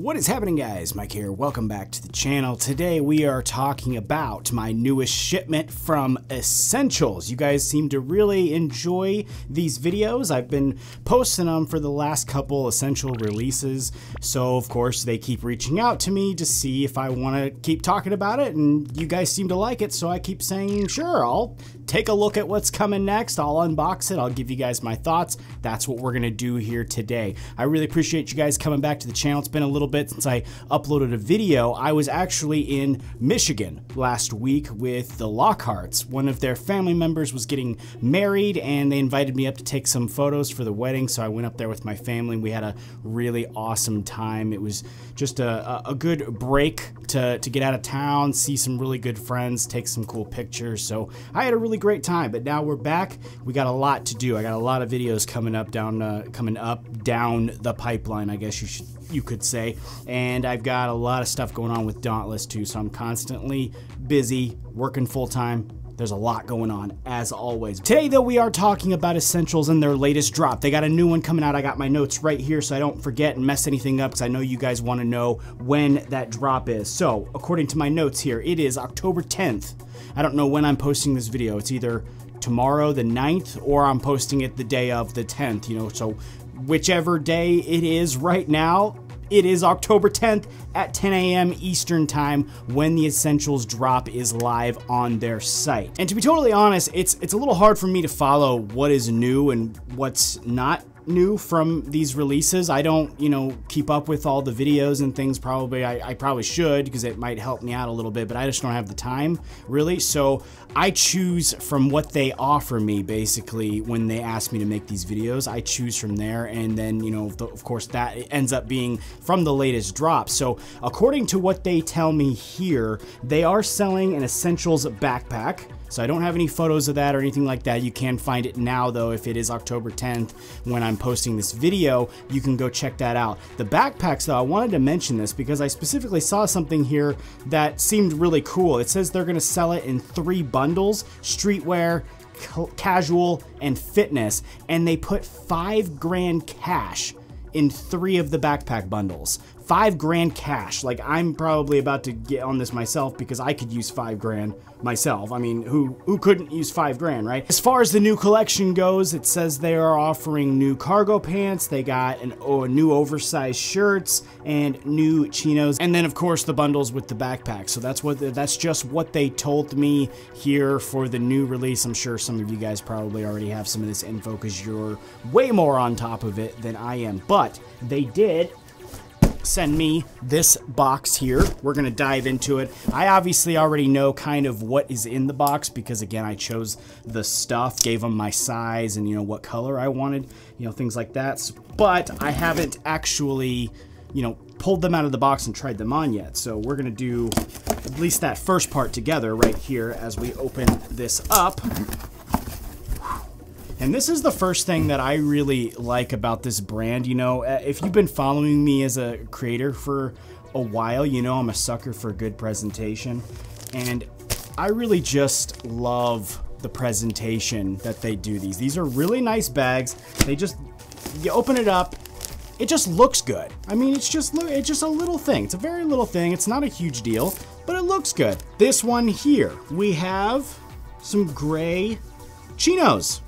What is happening, guys? Mike here. Welcome back to the channel. Today we are talking about my newest shipment from ESNTLS. You guys seem to really enjoy these videos. I've been posting them for the last couple essential releases, so of course they keep reaching out to me to see if I want to keep talking about it, and you guys seem to like it, so I keep saying sure, I'll take a look at what's coming next. I'll unbox it. I'll give you guys my thoughts. That's what we're gonna do here today. I really appreciate you guys coming back to the channel. It's been a little bit since I uploaded a video. I was actually in Michigan last week with the Lockharts. One of their family members was getting married and they invited me up to take some photos for the wedding, so I went up there with my family. We had a really awesome time. It was just a good break to get out of town, see some really good friends, take some cool pictures. So I had a really great time, but now we're back. We got a lot to do. I got a lot of videos coming up down the pipeline, I guess you could say, and I've got a lot of stuff going on with Dauntless too, so I'm constantly busy working full-time. There's a lot going on, as always. Today, though, we are talking about ESNTLS and their latest drop. They got a new one coming out. I got my notes right here so I don't forget and mess anything up, because I know you guys want to know when that drop is. So, according to my notes here, it is October 10th. I don't know when I'm posting this video. It's either tomorrow, the 9th, or I'm posting it the day of the 10th, you know, so whichever day it is right now, it is October 10th at 10 a.m. Eastern time when the ESNTLS drop is live on their site. And to be totally honest, it's a little hard for me to follow what is new and what's not new from these releases. I don't, keep up with all the videos and things. Probably I probably should, because it might help me out a little bit, but I just don't have the time really. So I choose from what they offer me, basically, when they ask me to make these videos. I choose from there, and then of course that ends up being from the latest drop. So according to what they tell me here, they are selling an ESNTLS backpack. So I don't have any photos of that or anything like that. You can find it now, though, if it is October 10th when I'm posting this video. You can go check that out. The backpacks, though, I wanted to mention this because I specifically saw something here that seemed really cool. It says they're going to sell it in 3 bundles: streetwear, casual, and fitness. And they put $5 grand cash in 3 of the backpack bundles. $5 grand cash. Like, I'm probably about to get on this myself because I could use $5 grand myself. I mean, who couldn't use $5 grand, right? As far as the new collection goes, it says they are offering new cargo pants. They got new oversized shirts and new chinos, and then of course the bundles with the backpack. So that's just what they told me here for the new release. I'm sure some of you guys probably already have some of this info because you're way more on top of it than I am, but they did send me this box here. We're gonna dive into it. I obviously already know kind of what is in the box because, again, I chose the stuff, gave them my size and what color I wanted, things like that. But I haven't actually pulled them out of the box and tried them on yet. So we're gonna do at least that first part together right here as we open this up. And this is the first thing that I really like about this brand. If you've been following me as a creator for a while, I'm a sucker for good presentation. And I really just love the presentation that they do. These are really nice bags. You open it up, it just looks good. I mean, it's just a little thing. It's a very little thing. It's not a huge deal, but it looks good. This one here, we have some gray chinos.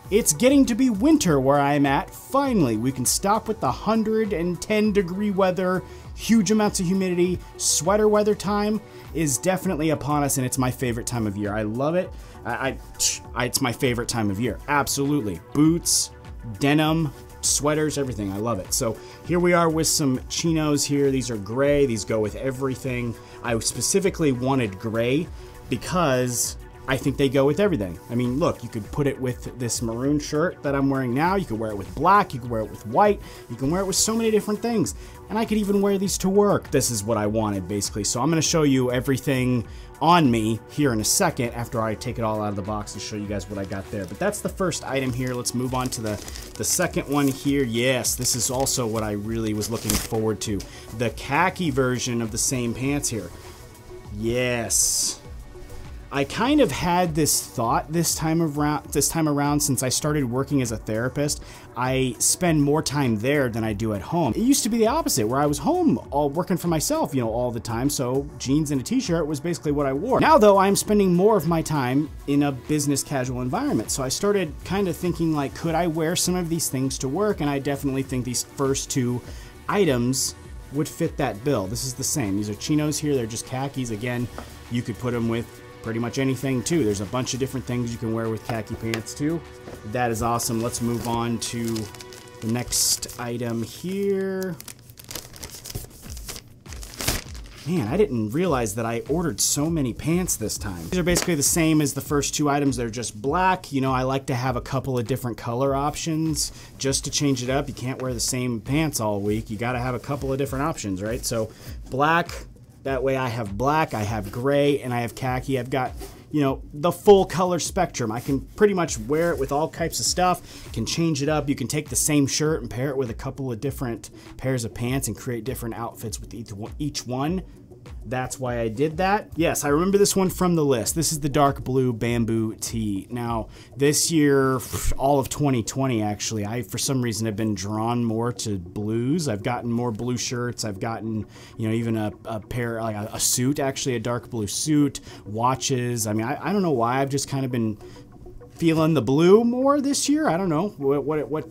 It's getting to be winter where I'm at. Finally, we can stop with the 110-degree weather, huge amounts of humidity. Sweater weather time is definitely upon us, and it's my favorite time of year. I love it. It's my favorite time of year. Absolutely. Boots, denim, sweaters, everything. I love it. So here we are with some chinos here. These are gray. These go with everything. I specifically wanted gray because I think they go with everything. I mean, look, you could put it with this maroon shirt that I'm wearing now. You could wear it with black. You could wear it with white. You can wear it with so many different things. And I could even wear these to work. This is what I wanted, basically. So I'm going to show you everything on me here in a second after I take it all out of the box and show you guys what I got there. But that's the first item here. Let's move on to the second one here. Yes, this is also what I really was looking forward to. The khaki version of the same pants here. Yes. I kind of had this thought this time around since I started working as a therapist. I spend more time there than I do at home. It used to be the opposite, where I was home all working for myself, you know, all the time, so jeans and a t-shirt was basically what I wore. Now though, I'm spending more of my time in a business casual environment, so I started kind of thinking like, could I wear some of these things to work? And I definitely think these first two items would fit that bill. This is the same. These are chinos here, they're just khakis. Again, you could put them with pretty much anything too. There's a bunch of different things you can wear with khaki pants too. That is awesome. Let's move on to the next item here. Man, I didn't realize that I ordered so many pants this time. These are basically the same as the first two items. They're just black. You know, I like to have a couple of different color options just to change it up. You can't wear the same pants all week. You gotta have a couple of different options, right? So black, that way I have black, I have gray, and I have khaki. I've got, you know, the full color spectrum. I can pretty much wear it with all types of stuff, can change it up. You can take the same shirt and pair it with a couple of different pairs of pants and create different outfits with each one. That's why I did that. Yes, I remember this one from the list. This is the dark blue bamboo tee. Now, this year, all of 2020 actually, I for some reason have been drawn more to blues. I've gotten more blue shirts. I've gotten, you know, even a pair, like a suit, actually a dark blue suit, watches. I mean, I don't know why. I've just kind of been feeling the blue more this year. I don't know what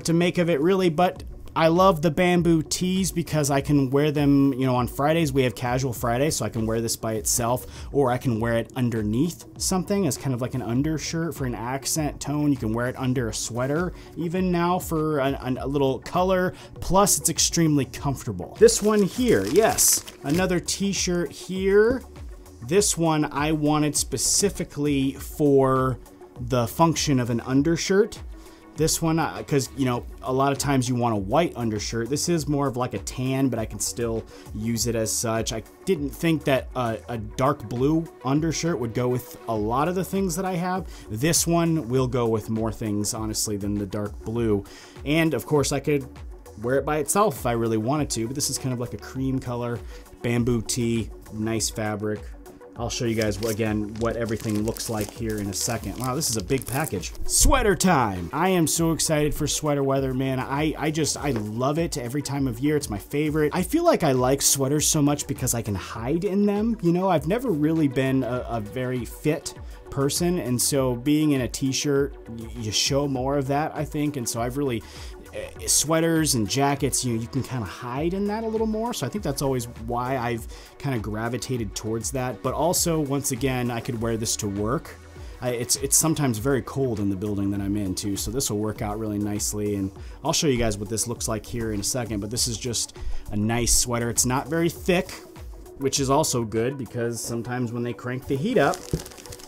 to make of it really, but I love the bamboo tees because I can wear them, you know, on Fridays. We have casual Friday, so I can wear this by itself, or I can wear it underneath something as kind of like an undershirt for an accent tone. You can wear it under a sweater even now for a little color, plus it's extremely comfortable. This one here, yes, another t-shirt here. This one I wanted specifically for the function of an undershirt. This one, because, you know, a lot of times you want a white undershirt. This is more of like a tan, but I can still use it as such. I didn't think that a dark blue undershirt would go with a lot of the things that I have. This one will go with more things, honestly, than the dark blue. And, of course, I could wear it by itself if I really wanted to, but this is kind of like a cream color, bamboo tee, nice fabric. I'll show you guys, again, what everything looks like here in a second. Wow, this is a big package. Sweater time. I am so excited for sweater weather, man. I love it every time of year. It's my favorite. I feel like I like sweaters so much because I can hide in them. You know, I've never really been a very fit person, and so being in a t-shirt, you show more of that, I think, and so I've really, sweaters and jackets, you know, you can kind of hide in that a little more, so I think that's always why I've kind of gravitated towards that. But also, once again, I could wear this to work. It's sometimes very cold in the building that I'm in too, so this will work out really nicely, and I'll show you guys what this looks like here in a second. But this is just a nice sweater. It's not very thick, which is also good because sometimes when they crank the heat up,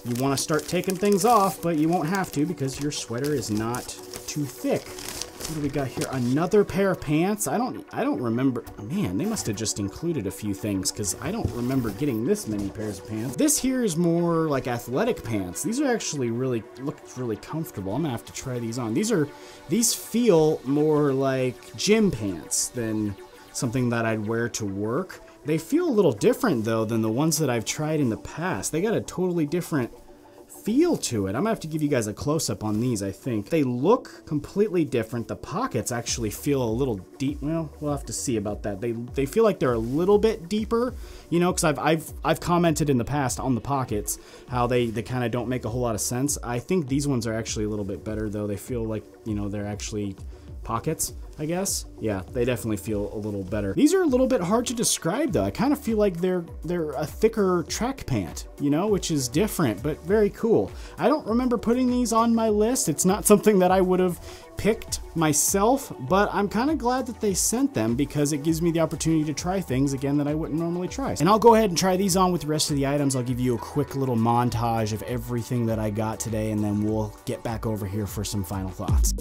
you want to start taking things off, but you won't have to because your sweater is not too thick. What do we got here? Another pair of pants. I don't remember. Man, they must have just included a few things because I don't remember getting this many pairs of pants. This here is more like athletic pants. These are actually look really comfortable. I'm gonna have to try these on. These feel more like gym pants than something that I'd wear to work. They feel a little different though than the ones that I've tried in the past. They got a totally different feel to it. I'm gonna have to give you guys a close-up on these. I think they look completely different. The pockets actually feel a little deep. Well, we'll have to see about that. They feel like they're a little bit deeper, you know, because I've commented in the past on the pockets how they kind of don't make a whole lot of sense. I think these ones are actually a little bit better though. They feel like, you know, they're actually pockets, I guess. Yeah, they definitely feel a little better. These are a little bit hard to describe though. I kind of feel like they're a thicker track pant, you know, which is different, but very cool. I don't remember putting these on my list. It's not something that I would have picked myself, but I'm kind of glad that they sent them because it gives me the opportunity to try things again that I wouldn't normally try. And I'll go ahead and try these on with the rest of the items. I'll give you a quick little montage of everything that I got today, and then we'll get back over here for some final thoughts.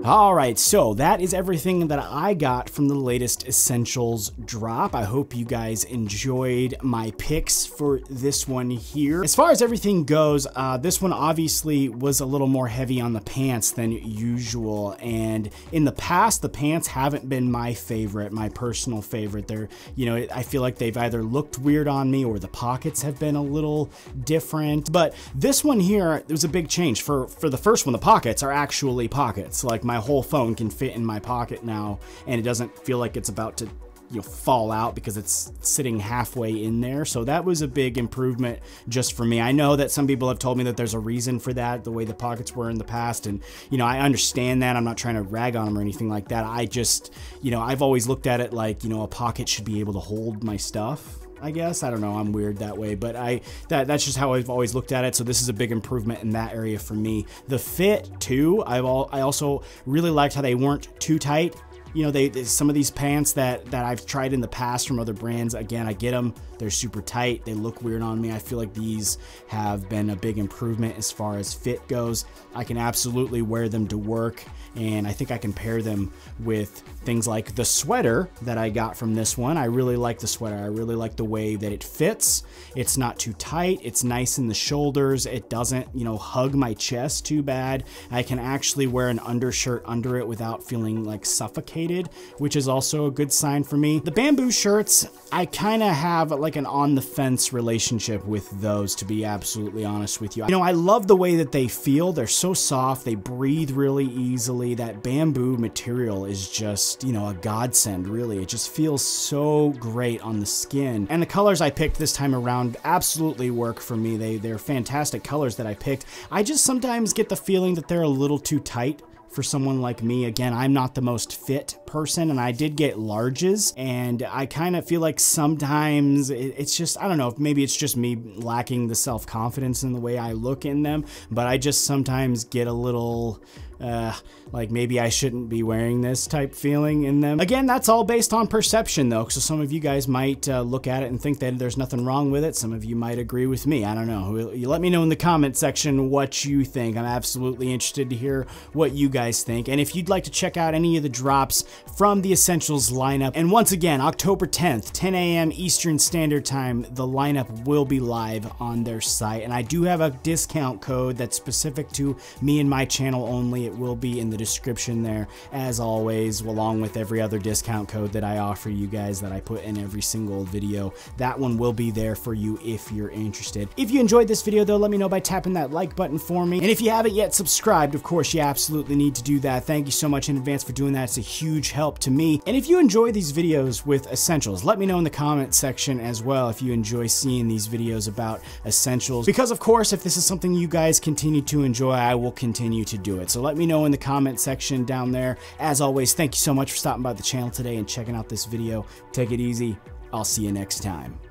Alright, so that is everything that I got from the latest Essentials drop. I hope you guys enjoyed my picks for this one here. As far as everything goes, this one obviously was a little more heavy on the pants than usual, and in the past, the pants haven't been my favorite, my personal favorite. They're, you know, I feel like they've either looked weird on me or the pockets have been a little different, but this one here, there was a big change. For the first one, the pockets are actually pockets. Like, my whole phone can fit in my pocket now, and it doesn't feel like it's about to, you know, fall out because it's sitting halfway in there. So that was a big improvement just for me. I know that some people have told me that there's a reason for that, the way the pockets were in the past, and, you know, I understand that. I'm not trying to rag on them or anything like that. I just, you know, I've always looked at it like, you know, a pocket should be able to hold my stuff, I guess. I don't know, I'm weird that way, but that's just how I've always looked at it. So this is a big improvement in that area for me. The fit too, I also really liked how they weren't too tight. You know, some of these pants that I've tried in the past from other brands, again, I get them, they're super tight, they look weird on me. I feel like these have been a big improvement as far as fit goes. I can absolutely wear them to work, and I think I can pair them with things like the sweater that I got from this one. I really like the sweater. I really like the way that it fits. It's not too tight. It's nice in the shoulders. It doesn't, you know, hug my chest too bad. I can actually wear an undershirt under it without feeling like suffocated, which is also a good sign for me. The bamboo shirts, I kind of have like an on the fence relationship with those, to be absolutely honest with you. You know, I love the way that they feel. They're so soft. They breathe really easily. That bamboo material is just, you know, a godsend, really. It just feels so great on the skin. And the colors I picked this time around absolutely work for me. They're fantastic colors that I picked. I just sometimes get the feeling that they're a little too tight for someone like me. Again, I'm not the most fit person, and I did get larges, and I kind of feel like sometimes it's just, I don't know, maybe it's just me lacking the self-confidence in the way I look in them, but I just sometimes get a little like maybe I shouldn't be wearing this type feeling in them. Again, that's all based on perception though, so some of you guys might look at it and think that there's nothing wrong with it. Some of you might agree with me. I don't know. You let me know in the comment section what you think. I'm absolutely interested to hear what you guys think. And if you'd like to check out any of the drops from the Essentials lineup, and once again, October 10th, 10 a.m. Eastern Standard Time, the lineup will be live on their site. And I do have a discount code that's specific to me and my channel only. It will be in the description there, as always, along with every other discount code that I offer you guys that I put in every single video. That one will be there for you if you're interested. If you enjoyed this video though, let me know by tapping that like button for me. And if you haven't yet subscribed, of course, you absolutely need to do that. Thank you so much in advance for doing that. It's a huge help to me. And if you enjoy these videos with Essentials, let me know in the comment section as well if you enjoy seeing these videos about Essentials. Because of course, if this is something you guys continue to enjoy, I will continue to do it. So let me know in the comment section down there. As always, thank you so much for stopping by the channel today and checking out this video. Take it easy. I'll see you next time.